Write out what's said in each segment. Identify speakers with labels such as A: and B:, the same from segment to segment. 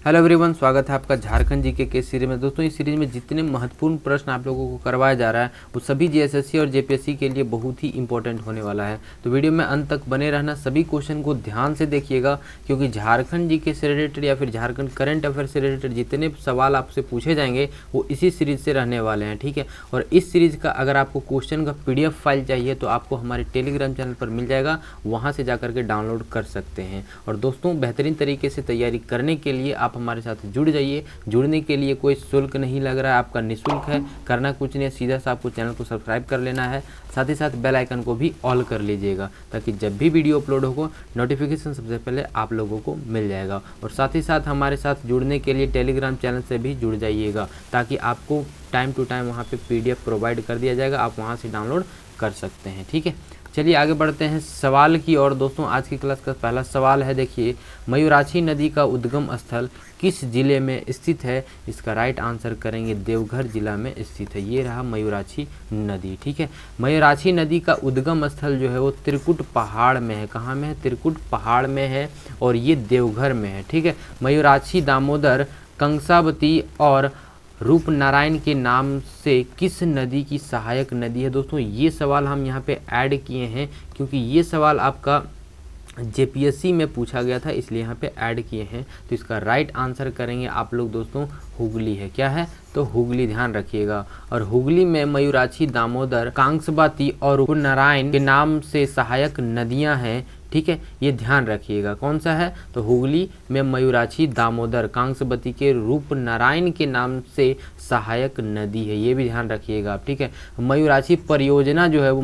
A: Hello everyone, स्वागत है आपका झारखंड जीके के सीरीज में। दोस्तों, इस सीरीज में जितने महत्वपूर्ण प्रश्न आप लोगों को करवाया जा रहा है वो सभी जीएसएससी और जेपीएससी के लिए बहुत ही इंपॉर्टेंट होने वाला है। तो वीडियो में अंत तक बने रहना, सभी क्वेश्चन को ध्यान से देखिएगा, क्योंकि झारखंड जीके से रिलेटेड या फिर झारखंड करंट अफेयर से रिलेटेड जितने सवाल आपसे पूछे जाएंगे वो इसी सीरीज से रहने वाले हैं, ठीक है। और इस सीरीज का अगर आपको क्वेश्चन का PDF फाइल चाहिए तो आपको हमारे टेलीग्राम चैनल पर मिल जाएगा, वहाँ से जाकर के डाउनलोड कर सकते हैं। और दोस्तों, बेहतरीन तरीके से तैयारी करने के लिए आप हमारे साथ जुड़ जाइए। जुड़ने के लिए कोई शुल्क नहीं लग रहा है, आपका निःशुल्क है, करना कुछ नहीं है, सीधा सा आपको चैनल को सब्सक्राइब कर लेना है, साथ ही साथ बेल आइकन को भी ऑल कर लीजिएगा, ताकि जब भी वीडियो अपलोड होगा नोटिफिकेशन सबसे पहले आप लोगों को मिल जाएगा। और साथ ही साथ हमारे साथ जुड़ने के लिए टेलीग्राम चैनल से भी जुड़ जाइएगा, ताकि आपको टाइम टू टाइम वहाँ पे PDF प्रोवाइड कर दिया जाएगा, आप वहाँ से डाउनलोड कर सकते हैं, ठीक है। चलिए आगे बढ़ते हैं सवाल की ओर। दोस्तों, आज की क्लास का पहला सवाल है, देखिए, मयूराक्षी नदी का उद्गम स्थल किस जिले में स्थित है? इसका राइट आंसर करेंगे देवघर जिला में स्थित है। ये रहा मयूराक्षी नदी, ठीक है। मयूराक्षी नदी का उद्गम स्थल जो है वो त्रिकुट पहाड़ में है। कहाँ में है? त्रिकुट पहाड़ में है, और ये देवघर में है, ठीक है। मयूराक्षी, दामोदर, कंसावती और रूपनारायण के नाम से किस नदी की सहायक नदी है? दोस्तों, ये सवाल हम यहाँ पे ऐड किए हैं, क्योंकि ये सवाल आपका जेपीएससी में पूछा गया था, इसलिए यहाँ पे ऐड किए हैं। तो इसका राइट आंसर करेंगे आप लोग दोस्तों, हुगली है। क्या है? तो हुगली, ध्यान रखिएगा। और हुगली में मयूराक्षी, दामोदर, कांसबाती और रूपनारायण के नाम से सहायक नदियाँ हैं, ठीक है, ये ध्यान रखिएगा। कौन सा है? तो हुगली में मयूराक्षी, दामोदर, कांसबती के रूपनारायण के नाम से सहायक नदी है, ये भी ध्यान रखिएगा आप, ठीक है। मयूराक्षी परियोजना जो है वो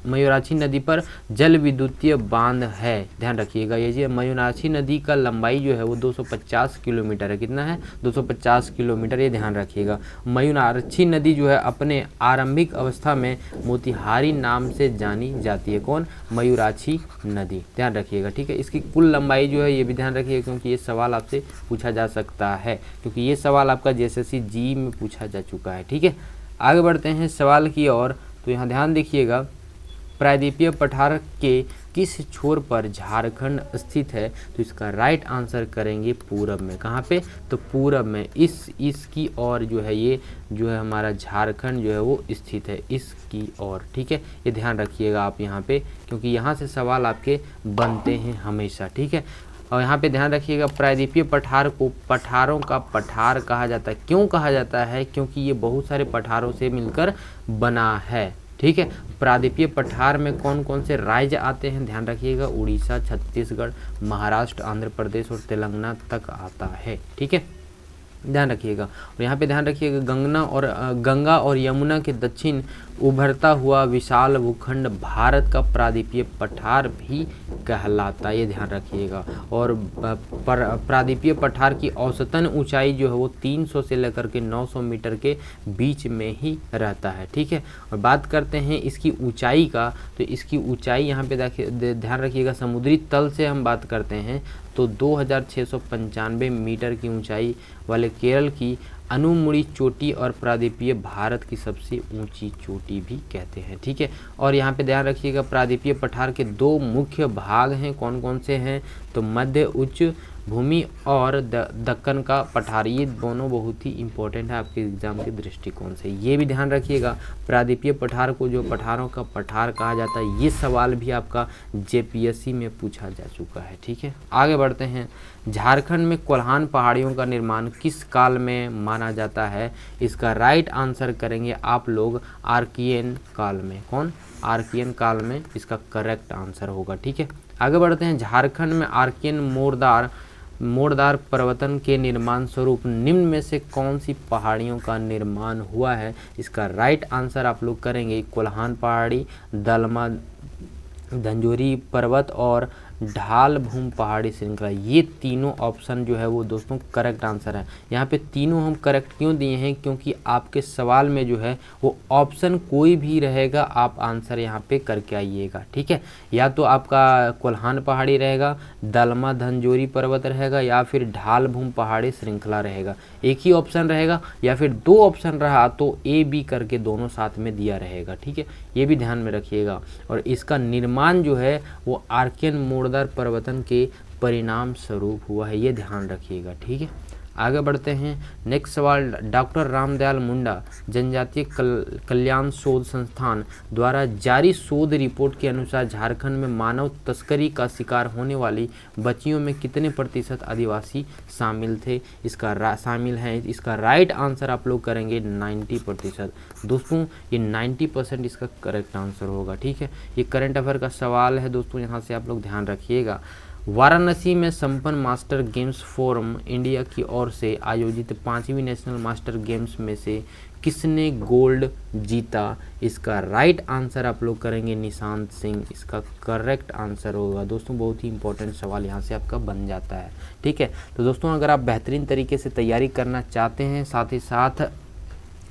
A: मयूराक्षी नदी पर जल विद्युतीय बांध है, ध्यान रखिएगा। ये मयूराक्षी नदी का लंबाई जो है वो 250 किलोमीटर है। कितना है? 250 किलोमीटर, ये ध्यान रखिएगा। मयूराक्षी नदी जो है अपने आरंभिक अवस्था में मोतिहारी नाम से जानी जाती है। कौन? मयूराक्षी नदी, ध्यान रखिएगा, ठीक है। इसकी कुल लंबाई जो है ये भी ध्यान रखिएगा, क्योंकि ये सवाल आपसे पूछा जा सकता है, क्योंकि ये सवाल आपका जेएसएससी जी में पूछा जा चुका है, ठीक है। आगे बढ़ते हैं सवाल की ओर। तो यहाँ ध्यान देखिएगा, प्रायद्वीपीय पठार के किस छोर पर झारखंड स्थित है? तो इसका राइट आंसर करेंगे पूरब में। कहाँ पे? तो पूरब में, इसकी ओर जो है ये जो है हमारा झारखंड जो है वो स्थित है, इसकी ओर, ठीक है। ये ध्यान रखिएगा आप यहाँ पे, क्योंकि यहाँ से सवाल आपके बनते हैं हमेशा, ठीक है। और यहाँ पे ध्यान रखिएगा, प्रायद्वीपीय पठार को पठारों का पठार कहा जाता है। क्यों कहा जाता है? क्योंकि ये बहुत सारे पठारों से मिलकर बना है, ठीक है। प्रायद्वीपीय पठार में कौन कौन से राज्य आते हैं? ध्यान रखिएगा, उड़ीसा, छत्तीसगढ़, महाराष्ट्र, आंध्र प्रदेश और तेलंगाना तक आता है, ठीक है, ध्यान रखिएगा। और यहाँ पे ध्यान रखिएगा, गंगा और यमुना के दक्षिण उभरता हुआ विशाल भूखंड भारत का प्रायद्वीपीय पठार भी कहलाता है, ये ध्यान रखिएगा। और प्रायद्वीपीय पठार की औसतन ऊंचाई जो है वो 300 से लेकर के 900 मीटर के बीच में ही रहता है, ठीक है। और बात करते हैं इसकी ऊंचाई का, तो इसकी ऊंचाई यहाँ पे ध्यान रखिएगा, समुद्री तल से हम बात करते हैं तो 2695 मीटर की ऊंचाई वाले केरल की अनुमुड़ी चोटी और प्रायद्वीपीय भारत की सबसे ऊंची चोटी भी कहते हैं, ठीक है। और यहाँ पे ध्यान रखिएगा, प्रायद्वीपीय पठार के दो मुख्य भाग हैं। कौन कौन से हैं? तो मध्य उच्च भूमि और दक्कन का पठार, ये दोनों बहुत ही इंपॉर्टेंट है आपके एग्जाम के दृष्टिकोण से, ये भी ध्यान रखिएगा। प्रायद्वीपीय पठार को जो पठारों का पठार कहा जाता है, ये सवाल भी आपका जेपीएससी में पूछा जा चुका है, ठीक है। आगे बढ़ते हैं, झारखंड में कोल्हान पहाड़ियों का निर्माण किस काल में माना जाता है? इसका राइट आंसर करेंगे आप लोग आर्कियन काल में। कौन? आर्कियन काल में इसका करेक्ट आंसर होगा, ठीक है। आगे बढ़ते हैं, झारखंड में आर्कियन मोरदार पर्वतन के निर्माण स्वरूप निम्न में से कौन सी पहाड़ियों का निर्माण हुआ है? इसका राइट आंसर आप लोग करेंगे कोल्हान पहाड़ी, दलमा धंजोरी पर्वत और ढाल भूम पहाड़ी श्रृंखला। ये तीनों ऑप्शन जो है वो दोस्तों करेक्ट आंसर है। यहाँ पे तीनों हम करेक्ट क्यों दिए हैं? क्योंकि आपके सवाल में जो है वो ऑप्शन कोई भी रहेगा, आप आंसर यहाँ पे करके आइएगा, ठीक है। या तो आपका कोल्हान पहाड़ी रहेगा, दलमा धंजोरी पर्वत रहेगा, या फिर ढाल भूम पहाड़ी श्रृंखला रहेगा। एक ही ऑप्शन रहेगा, या फिर दो ऑप्शन रहा तो A B करके दोनों साथ में दिया रहेगा, ठीक है, ये भी ध्यान में रखिएगा। और इसका निर्माण जो है वो आर्कियन मोरदार पर्वतन के परिणाम स्वरूप हुआ है, ये ध्यान रखिएगा। ठीक है, आगे बढ़ते हैं। नेक्स्ट सवाल, डॉक्टर रामदयाल मुंडा जनजातीय कल्याण शोध संस्थान द्वारा जारी शोध रिपोर्ट के अनुसार झारखंड में मानव तस्करी का शिकार होने वाली बच्चियों में कितने प्रतिशत आदिवासी शामिल थे? शामिल हैं। इसका राइट आंसर आप लोग करेंगे 90%। दोस्तों ये 90% इसका करेक्ट आंसर होगा। ठीक है, ये करंट अफेयर का सवाल है दोस्तों, यहाँ से आप लोग ध्यान रखिएगा। वाराणसी में संपन्न मास्टर गेम्स फोरम इंडिया की ओर से आयोजित 5वीं नेशनल मास्टर गेम्स में से किसने गोल्ड जीता? इसका राइट आंसर आप लोग करेंगे निशांत सिंह, इसका करेक्ट आंसर होगा। दोस्तों बहुत ही इंपॉर्टेंट सवाल यहाँ से आपका बन जाता है। ठीक है, तो दोस्तों अगर आप बेहतरीन तरीके से तैयारी करना चाहते हैं, साथ ही साथ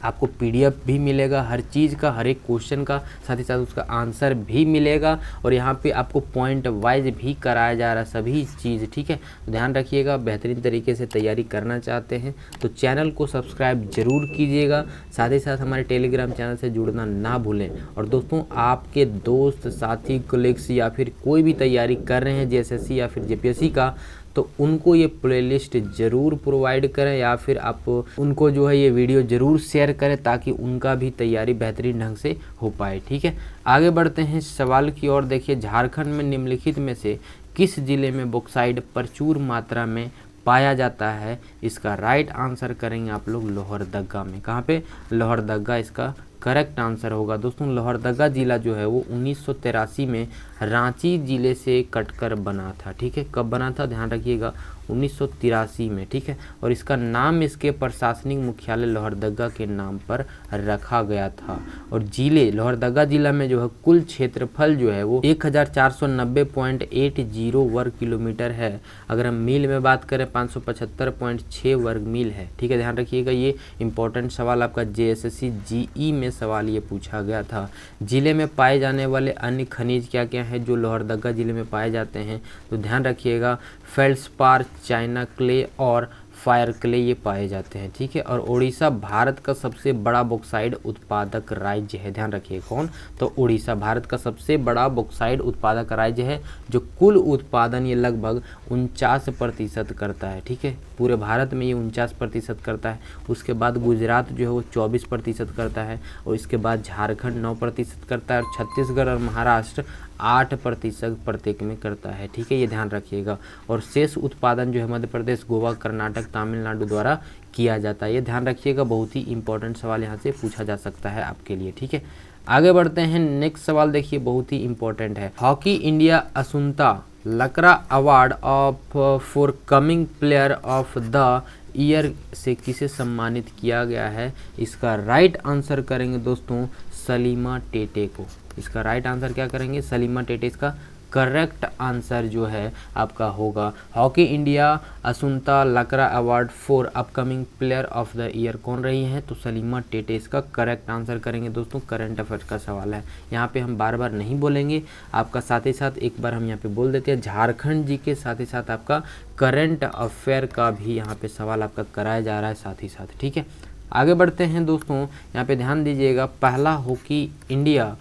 A: आपको पीडीएफ भी मिलेगा हर चीज़ का, हर एक क्वेश्चन का, साथ ही साथ उसका आंसर भी मिलेगा, और यहाँ पे आपको पॉइंट वाइज भी कराया जा रहा है सभी चीज़। ठीक है, तो ध्यान रखिएगा, बेहतरीन तरीके से तैयारी करना चाहते हैं तो चैनल को सब्सक्राइब जरूर कीजिएगा, साथ ही साथ हमारे टेलीग्राम चैनल से जुड़ना ना भूलें। और दोस्तों आपके दोस्त, साथी, कोलिग्स या फिर कोई भी तैयारी कर रहे हैं जेएसएससी या फिर जेपीएससी का, तो उनको ये प्लेलिस्ट ज़रूर प्रोवाइड करें, या फिर आप उनको जो है ये वीडियो ज़रूर शेयर करें ताकि उनका भी तैयारी बेहतरीन ढंग से हो पाए। ठीक है, आगे बढ़ते हैं सवाल की ओर। देखिए, झारखंड में निम्नलिखित में से किस जिले में बॉक्साइट प्रचुर मात्रा में पाया जाता है? इसका राइट आंसर करेंगे आप लोग लोहरदगा में। कहाँ पे? लोहरदगा इसका करेक्ट आंसर होगा। दोस्तों लोहरदगा जिला जो है वो 1983 में रांची जिले से कटकर बना था। ठीक है, कब बना था ध्यान रखिएगा, 1983 में। ठीक है, और इसका नाम इसके प्रशासनिक मुख्यालय लोहरदगा के नाम पर रखा गया था। और जिले लोहरदगा जिला में जो है कुल क्षेत्रफल जो है वो 1490.80 वर्ग किलोमीटर है। अगर हम मील में बात करें 575.6 वर्ग मील है। ठीक है, ध्यान रखिएगा, ये इंपॉर्टेंट सवाल आपका जेएसएससी जीई में सवाल ये पूछा गया था। जिले में पाए जाने वाले अन्य खनिज क्या क्या हैं जो लोहरदगा जिले में पाए जाते हैं? तो ध्यान रखिएगा, फेल्ड्सपार, चाइना क्ले और फायर क्ले ये पाए जाते हैं। ठीक है, और उड़ीसा भारत का सबसे बड़ा बॉक्साइट उत्पादक राज्य है। ध्यान रखिए कौन? तो उड़ीसा भारत का सबसे बड़ा बॉक्साइट उत्पादक राज्य है, जो कुल उत्पादन ये लगभग 49% करता है। ठीक है, पूरे भारत में ये 49% करता है। उसके बाद गुजरात जो है वो 24% करता है, और इसके बाद झारखंड 9% करता है, और छत्तीसगढ़ और महाराष्ट्र 8% प्रत्येक में करता है। ठीक है, ये ध्यान रखिएगा। और शेष उत्पादन जो है मध्य प्रदेश, गोवा, कर्नाटक, तमिलनाडु द्वारा किया जाता है। ये ध्यान रखिएगा, बहुत ही इंपॉर्टेंट सवाल यहाँ से पूछा जा सकता है आपके लिए। ठीक है, आगे बढ़ते हैं। नेक्स्ट सवाल देखिए, बहुत ही इंपॉर्टेंट है। Hockey India Asunta Lakra award of for coming player of the year से किसे सम्मानित किया गया है? इसका राइट आंसर करेंगे दोस्तों सलीमा टेटे को। इसका राइट आंसर क्या करेंगे? सलीमा टेटे इसका करेक्ट आंसर जो है आपका होगा। Hockey India Asunta Lakra award for upcoming player of the year कौन रही हैं? तो सलीमा टेटे इसका करेक्ट आंसर करेंगे। दोस्तों करंट अफेयर्स का सवाल है, यहाँ पे हम बार बार नहीं बोलेंगे आपका, साथ ही साथ एक बार हम यहाँ पे बोल देते हैं झारखंड जी के साथ ही साथ आपका करंट अफेयर का भी यहाँ पे सवाल आपका कराया जा रहा है साथ ही साथ। ठीक है, आगे बढ़ते हैं दोस्तों, यहाँ पे ध्यान दीजिएगा। पहला hockey India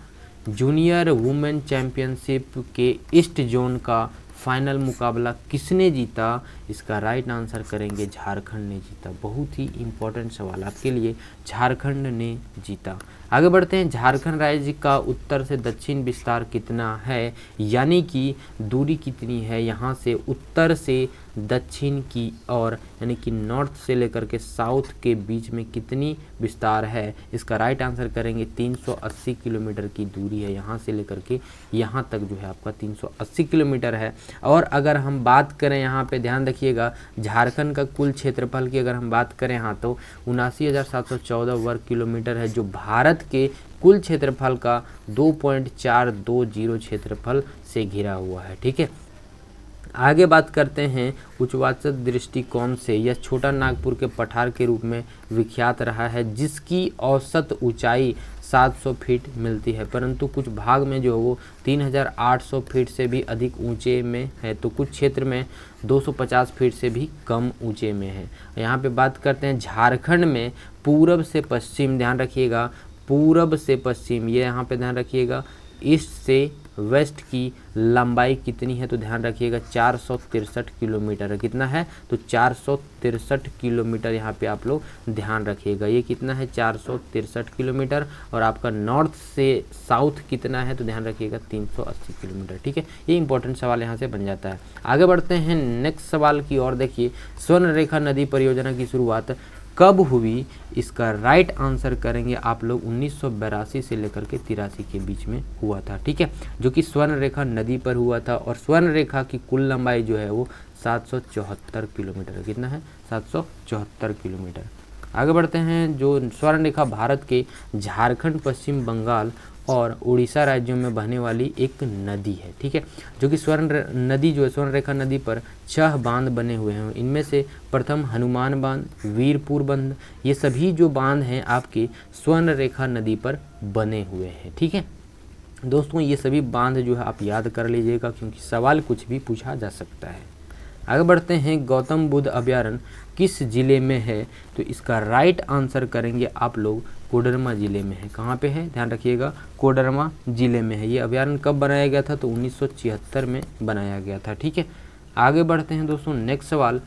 A: junior women championship के ईस्ट जोन का फाइनल मुकाबला किसने जीता? इसका राइट आंसर करेंगे झारखंड ने जीता। बहुत ही इंपॉर्टेंट सवाल आपके लिए, झारखंड ने जीता। आगे बढ़ते हैं। झारखंड राज्य का उत्तर से दक्षिण विस्तार कितना है, यानी कि दूरी कितनी है यहाँ से उत्तर से दक्षिण की ओर, यानी कि नॉर्थ से लेकर के साउथ के बीच में कितनी विस्तार है? इसका राइट आंसर करेंगे 380 किलोमीटर की दूरी है, यहाँ से लेकर के यहाँ तक जो है आपका 380 किलोमीटर है। और अगर हम बात करें यहाँ पे ध्यान रखिएगा, झारखंड का कुल क्षेत्रफल की अगर हम बात करें यहाँ तो 79,714 वर्ग किलोमीटर है, जो भारत के कुल क्षेत्रफल का 2.420 क्षेत्रफल से घिरा हुआ है। ठीक है, आगे बात करते हैं। उच्चवाचक दृष्टिकोण से यह छोटा नागपुर के पठार के रूप में विख्यात रहा है, जिसकी औसत ऊंचाई 700 फीट मिलती है, परंतु कुछ भाग में जो वो 3,800 फीट से भी अधिक ऊंचे में है, तो कुछ क्षेत्र में 250 फीट से भी कम ऊंचे में है। यहाँ पे बात करते हैं झारखंड में पूरब से पश्चिम, ध्यान रखिएगा पूरब से पश्चिम, ये यहाँ पे ध्यान रखिएगा ईस्ट से वेस्ट की लंबाई कितनी है? तो ध्यान रखिएगा 463 किलोमीटर है। कितना है? तो 463 किलोमीटर यहाँ पे आप लोग ध्यान रखिएगा। ये कितना है? 463 किलोमीटर। और आपका नॉर्थ से साउथ कितना है? तो ध्यान रखिएगा 380 किलोमीटर। ठीक है, ये इंपॉर्टेंट सवाल यहाँ से बन जाता है। आगे बढ़ते हैं नेक्स्ट सवाल की ओर। देखिए, स्वर्णरेखा नदी परियोजना की शुरुआत कब हुई? इसका राइट आंसर करेंगे आप लोग 1982 से लेकर के 83 के बीच में हुआ था। ठीक है, जो कि स्वर्णरेखा नदी पर हुआ था। और स्वर्णरेखा की कुल लंबाई जो है वो 774 किलोमीटर है। कितना है? 774 किलोमीटर। आगे बढ़ते हैं। जो स्वर्णरेखा भारत के झारखंड, पश्चिम बंगाल और उड़ीसा राज्यों में बहने वाली एक नदी है। ठीक है, जो कि स्वर्ण नदी जो है, स्वर्णरेखा नदी पर 6 बांध बने हुए हैं। इनमें से प्रथम हनुमान बांध, वीरपुर बांध, ये सभी जो बांध हैं आपके स्वर्णरेखा नदी पर बने हुए हैं। ठीक है दोस्तों, ये सभी बांध जो है आप याद कर लीजिएगा, क्योंकि सवाल कुछ भी पूछा जा सकता है। आगे बढ़ते हैं। गौतम बुद्ध अभयारण्य किस जिले में है? तो इसका राइट आंसर करेंगे आप लोग कोडरमा जिले में है। कहाँ पे है? ध्यान रखिएगा, कोडरमा जिले में है। ये अभयारण्य कब बनाया गया था? तो 1976 में बनाया गया था। ठीक है, आगे बढ़ते हैं दोस्तों। नेक्स्ट सवाल,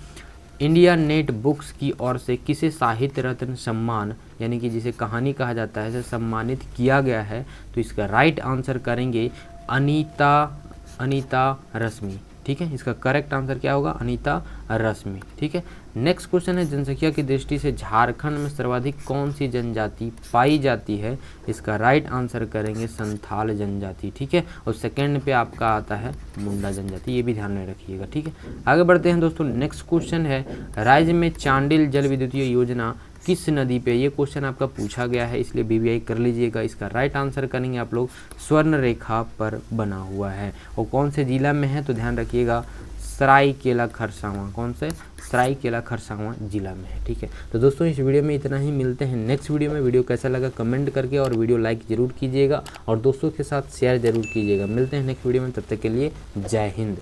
A: इंडिया नेट बुक्स की ओर से किसे साहित्य रत्न सम्मान, यानी कि जिसे कहानी कहा जाता है, से सम्मानित किया गया है? तो इसका राइट आंसर करेंगे अनीता रश्मि। ठीक है, इसका करेक्ट आंसर क्या होगा? अनीता रश्मि। ठीक है, नेक्स्ट क्वेश्चन है, जनसंख्या की दृष्टि से झारखंड में सर्वाधिक कौन सी जनजाति पाई जाती है? इसका राइट आंसर करेंगे संथाल जनजाति। ठीक है, और सेकंड पे आपका आता है मुंडा जनजाति, ये भी ध्यान में रखिएगा। ठीक है, आगे बढ़ते हैं दोस्तों। नेक्स्ट क्वेश्चन है, राज्य में चांडिल जल विद्युतीय योजना किस नदी पे? ये क्वेश्चन आपका पूछा गया है, इसलिए बीबीआई कर लीजिएगा। इसका राइट आंसर करेंगे आप लोग स्वर्णरेखा पर बना हुआ है। और कौन से जिला में है? तो ध्यान रखिएगा सरायकेला खरसावां। कौन से? सरायकेला खरसावां जिला में है। ठीक है, तो दोस्तों इस वीडियो में इतना ही। मिलते हैं नेक्स्ट वीडियो में। वीडियो कैसा लगा कमेंट करके, और वीडियो लाइक जरूर कीजिएगा और दोस्तों के साथ शेयर जरूर कीजिएगा। मिलते हैं नेक्स्ट वीडियो में, तब तक के लिए जय हिंद।